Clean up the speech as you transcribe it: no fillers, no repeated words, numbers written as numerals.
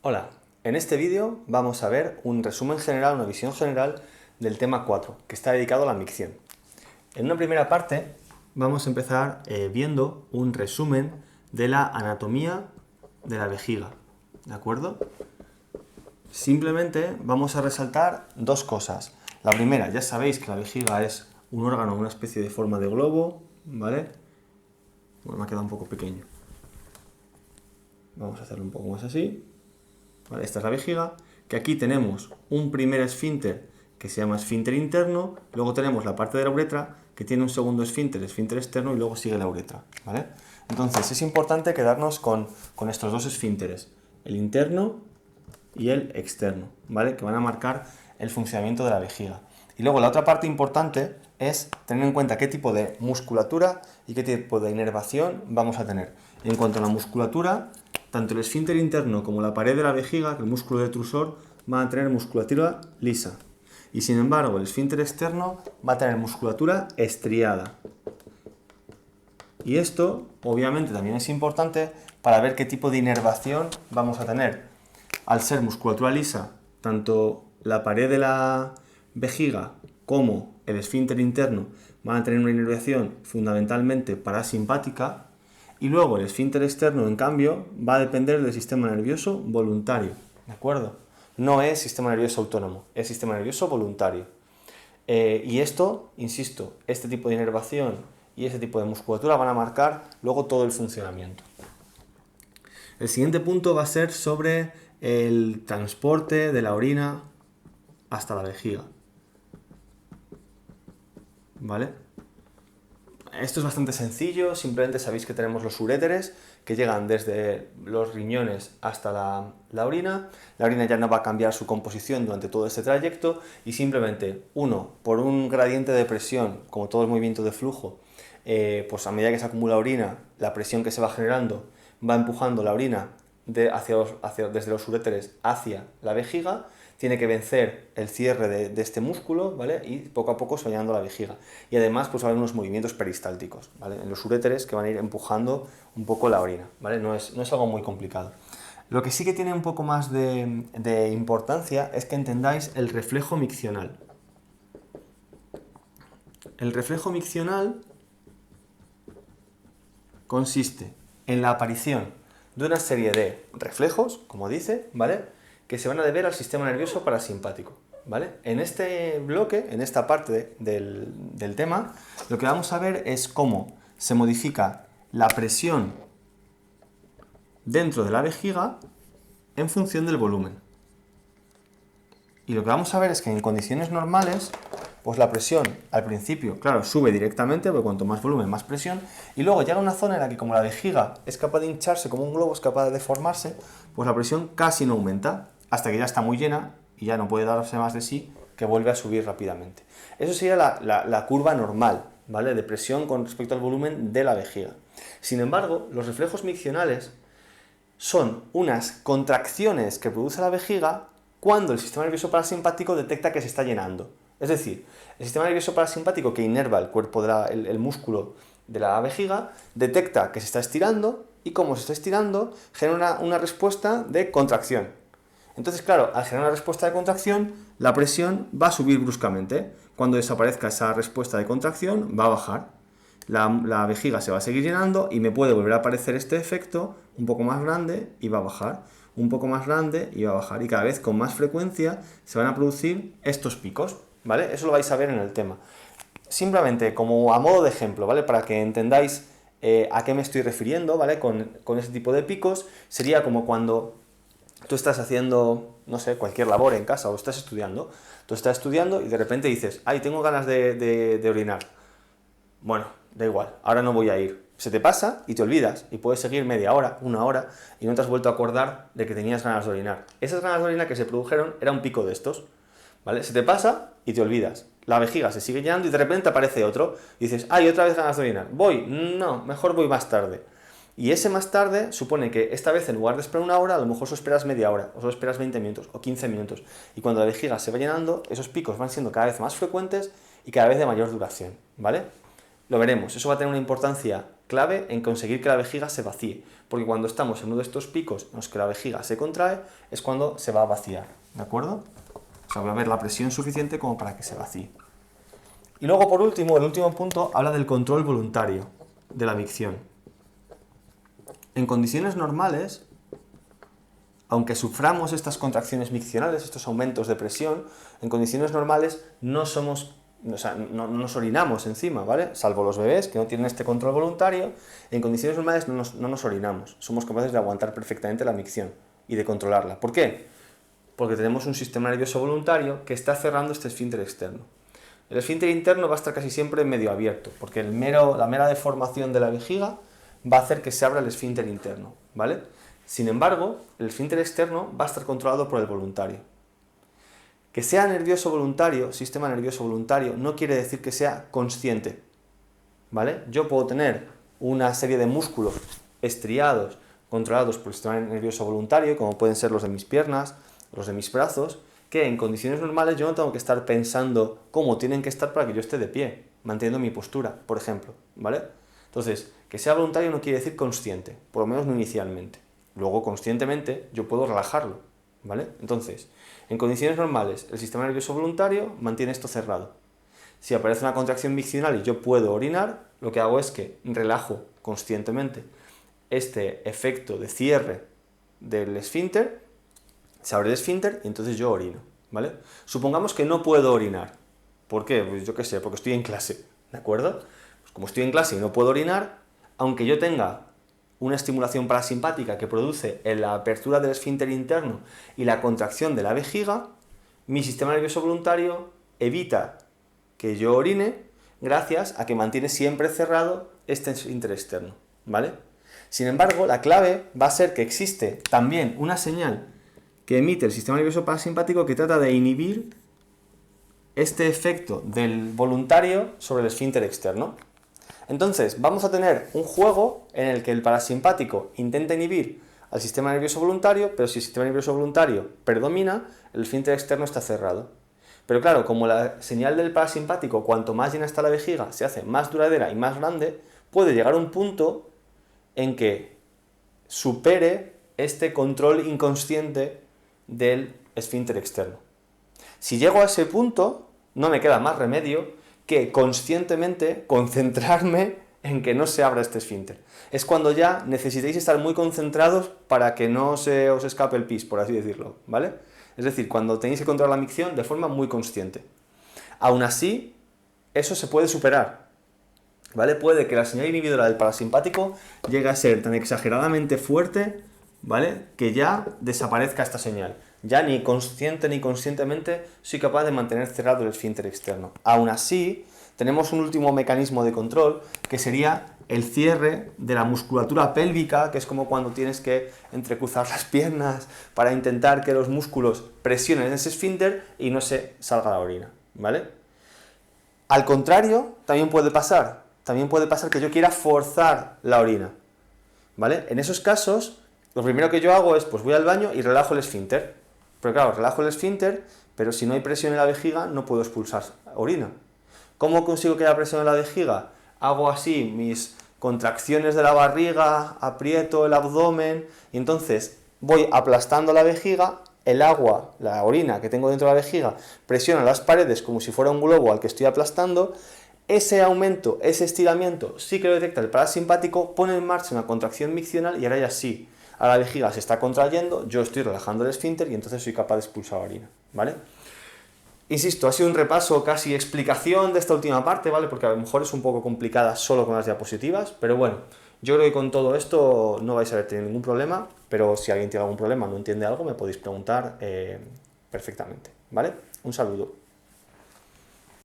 Hola, en este vídeo vamos a ver un resumen general, una visión general del tema 4, que está dedicado a la micción. En una primera parte vamos a empezar viendo un resumen de la anatomía de la vejiga, ¿de acuerdo? Simplemente vamos a resaltar dos cosas. La primera, ya sabéis que la vejiga es un órgano, una especie de forma de globo, ¿vale? Bueno, me ha quedado un poco pequeño. Vamos a hacerlo un poco más así. Vale, esta es la vejiga, que aquí tenemos un primer esfínter que se llama esfínter interno, luego tenemos la parte de la uretra que tiene un segundo esfínter, esfínter externo, y luego sigue la uretra, ¿vale? Entonces es importante quedarnos con estos dos esfínteres, el interno y el externo, ¿vale? Que van a marcar el funcionamiento de la vejiga. Y luego la otra parte importante es tener en cuenta qué tipo de musculatura y qué tipo de inervación vamos a tener. En cuanto a la musculatura, tanto el esfínter interno como la pared de la vejiga, el músculo detrusor, van a tener musculatura lisa. Y sin embargo, el esfínter externo va a tener musculatura estriada. Y esto, obviamente, también es importante para ver qué tipo de inervación vamos a tener. Al ser musculatura lisa, tanto la pared de la vejiga como el esfínter interno van a tener una inervación fundamentalmente parasimpática, y luego el esfínter externo, en cambio, va a depender del sistema nervioso voluntario, ¿de acuerdo? No es sistema nervioso autónomo, es sistema nervioso voluntario. Y esto, insisto, este tipo de inervación y este tipo de musculatura van a marcar luego todo el funcionamiento. El siguiente punto va a ser sobre el transporte de la orina hasta la vejiga, ¿vale? Esto es bastante sencillo, simplemente sabéis que tenemos los uréteres que llegan desde los riñones hasta la orina. La orina ya no va a cambiar su composición durante todo este trayecto y simplemente, por un gradiente de presión, como todo el movimiento de flujo, pues a medida que se acumula orina, la presión que se va generando va empujando la orina desde los uréteres hacia la vejiga. Tiene que vencer el cierre de este músculo, ¿vale? Y poco a poco se va llenando la vejiga. Y además pues va a haber unos movimientos peristálticos, ¿vale? En los uréteres que van a ir empujando un poco la orina, ¿vale? No es algo muy complicado. Lo que sí que tiene un poco más de importancia es que entendáis el reflejo miccional. El reflejo miccional consiste en la aparición de una serie de reflejos, como dice, ¿vale?, que se van a deber al sistema nervioso parasimpático, ¿vale? En este bloque, en esta parte del tema, lo que vamos a ver es cómo se modifica la presión dentro de la vejiga en función del volumen. Y lo que vamos a ver es que en condiciones normales, pues la presión al principio, claro, sube directamente, porque cuanto más volumen, más presión, y luego llega a una zona en la que como la vejiga es capaz de hincharse como un globo, es capaz de deformarse, pues la presión casi no aumenta, hasta que ya está muy llena y ya no puede darse más de sí, que vuelve a subir rápidamente. Eso sería la curva normal, ¿vale?, de presión con respecto al volumen de la vejiga. Sin embargo, los reflejos miccionales son unas contracciones que produce la vejiga cuando el sistema nervioso parasimpático detecta que se está llenando. Es decir, el sistema nervioso parasimpático, que inerva el cuerpo el músculo de la vejiga, detecta que se está estirando y como se está estirando genera una respuesta de contracción. Entonces, claro, al generar una respuesta de contracción, la presión va a subir bruscamente. Cuando desaparezca esa respuesta de contracción, va a bajar. La vejiga se va a seguir llenando y me puede volver a aparecer este efecto un poco más grande y va a bajar, un poco más grande y va a bajar, y cada vez con más frecuencia se van a producir estos picos, ¿vale? Eso lo vais a ver en el tema. Simplemente como a modo de ejemplo, ¿vale?, para que entendáis a qué me estoy refiriendo, ¿vale?, con este tipo de picos, sería como cuando tú estás haciendo, no sé, cualquier labor en casa o estás estudiando. Tú estás estudiando y de repente dices, ay, tengo ganas de orinar. Bueno, da igual, ahora no voy a ir. Se te pasa y te olvidas y puedes seguir media hora, una hora y no te has vuelto a acordar de que tenías ganas de orinar. Esas ganas de orinar que se produjeron era un pico de estos, ¿vale? Se te pasa y te olvidas. La vejiga se sigue llenando y de repente aparece otro. Y dices, ay, otra vez ganas de orinar. Voy, no, mejor voy más tarde. Y ese más tarde supone que esta vez en lugar de esperar una hora, a lo mejor solo esperas media hora, o solo esperas 20 minutos, o 15 minutos. Y cuando la vejiga se va llenando, esos picos van siendo cada vez más frecuentes y cada vez de mayor duración, ¿vale? Lo veremos, eso va a tener una importancia clave en conseguir que la vejiga se vacíe, porque cuando estamos en uno de estos picos en los que la vejiga se contrae, es cuando se va a vaciar, ¿de acuerdo? O sea, va a haber la presión suficiente como para que se vacíe. Y luego, por último, el último punto habla del control voluntario de la micción. En condiciones normales, aunque suframos estas contracciones miccionales, estos aumentos de presión, en condiciones normales no nos orinamos encima, ¿vale? Salvo los bebés que no tienen este control voluntario, en condiciones normales no nos orinamos. Somos capaces de aguantar perfectamente la micción y de controlarla. ¿Por qué? Porque tenemos un sistema nervioso voluntario que está cerrando este esfínter externo. El esfínter interno va a estar casi siempre medio abierto, porque la mera deformación de la vejiga va a hacer que se abra el esfínter interno, ¿vale? Sin embargo, el esfínter externo va a estar controlado por el voluntario. Que sea nervioso voluntario, sistema nervioso voluntario, no quiere decir que sea consciente, ¿vale? Yo puedo tener una serie de músculos estriados, controlados por el sistema nervioso voluntario, como pueden ser los de mis piernas, los de mis brazos, que en condiciones normales yo no tengo que estar pensando cómo tienen que estar para que yo esté de pie, manteniendo mi postura, por ejemplo, ¿vale? Entonces, que sea voluntario no quiere decir consciente, por lo menos no inicialmente. Luego, conscientemente, yo puedo relajarlo, ¿vale? Entonces, en condiciones normales, el sistema nervioso voluntario mantiene esto cerrado. Si aparece una contracción miccional y yo puedo orinar, lo que hago es que relajo conscientemente este efecto de cierre del esfínter, se abre el esfínter y entonces yo orino, ¿vale? Supongamos que no puedo orinar. ¿Por qué? Pues yo qué sé, porque estoy en clase, ¿de acuerdo? Pues como estoy en clase y no puedo orinar, aunque yo tenga una estimulación parasimpática que produce la apertura del esfínter interno y la contracción de la vejiga, mi sistema nervioso voluntario evita que yo orine gracias a que mantiene siempre cerrado este esfínter externo, ¿vale? Sin embargo, la clave va a ser que existe también una señal que emite el sistema nervioso parasimpático que trata de inhibir este efecto del voluntario sobre el esfínter externo. Entonces, vamos a tener un juego en el que el parasimpático intenta inhibir al sistema nervioso voluntario, pero si el sistema nervioso voluntario predomina, el esfínter externo está cerrado. Pero claro, como la señal del parasimpático, cuanto más llena está la vejiga, se hace más duradera y más grande, puede llegar a un punto en que supere este control inconsciente del esfínter externo. Si llego a ese punto, no me queda más remedio que conscientemente concentrarme en que no se abra este esfínter. Es cuando ya necesitéis estar muy concentrados para que no se os escape el pis, por así decirlo, ¿vale? Es decir, cuando tenéis que controlar la micción de forma muy consciente. Aún así, eso se puede superar, ¿vale? Puede que la señal inhibidora del parasimpático llegue a ser tan exageradamente fuerte, ¿vale?, que ya desaparezca esta señal. Ya ni consciente ni conscientemente soy capaz de mantener cerrado el esfínter externo. Aún así, tenemos un último mecanismo de control que sería el cierre de la musculatura pélvica, que es como cuando tienes que entrecruzar las piernas para intentar que los músculos presionen ese esfínter y no se salga la orina, ¿vale? Al contrario, también puede pasar que yo quiera forzar la orina, ¿vale? En esos casos, lo primero que yo hago es, pues voy al baño y relajo el esfínter. Pero claro, relajo el esfínter, pero si no hay presión en la vejiga, no puedo expulsar orina. ¿Cómo consigo que haya presión en la vejiga? Hago así mis contracciones de la barriga, aprieto el abdomen, y entonces voy aplastando la vejiga, el agua, la orina que tengo dentro de la vejiga, presiona las paredes como si fuera un globo al que estoy aplastando. Ese aumento, ese estiramiento, sí que lo detecta el parasimpático, pone en marcha una contracción miccional y ahora ya sí, a la vejiga se está contrayendo, yo estoy relajando el esfínter y entonces soy capaz de expulsar orina, ¿vale? Insisto, ha sido un repaso, casi explicación de esta última parte, ¿vale? Porque a lo mejor es un poco complicada solo con las diapositivas, pero bueno, yo creo que con todo esto no vais a tener ningún problema, pero si alguien tiene algún problema, no entiende algo, me podéis preguntar perfectamente, ¿vale? Un saludo.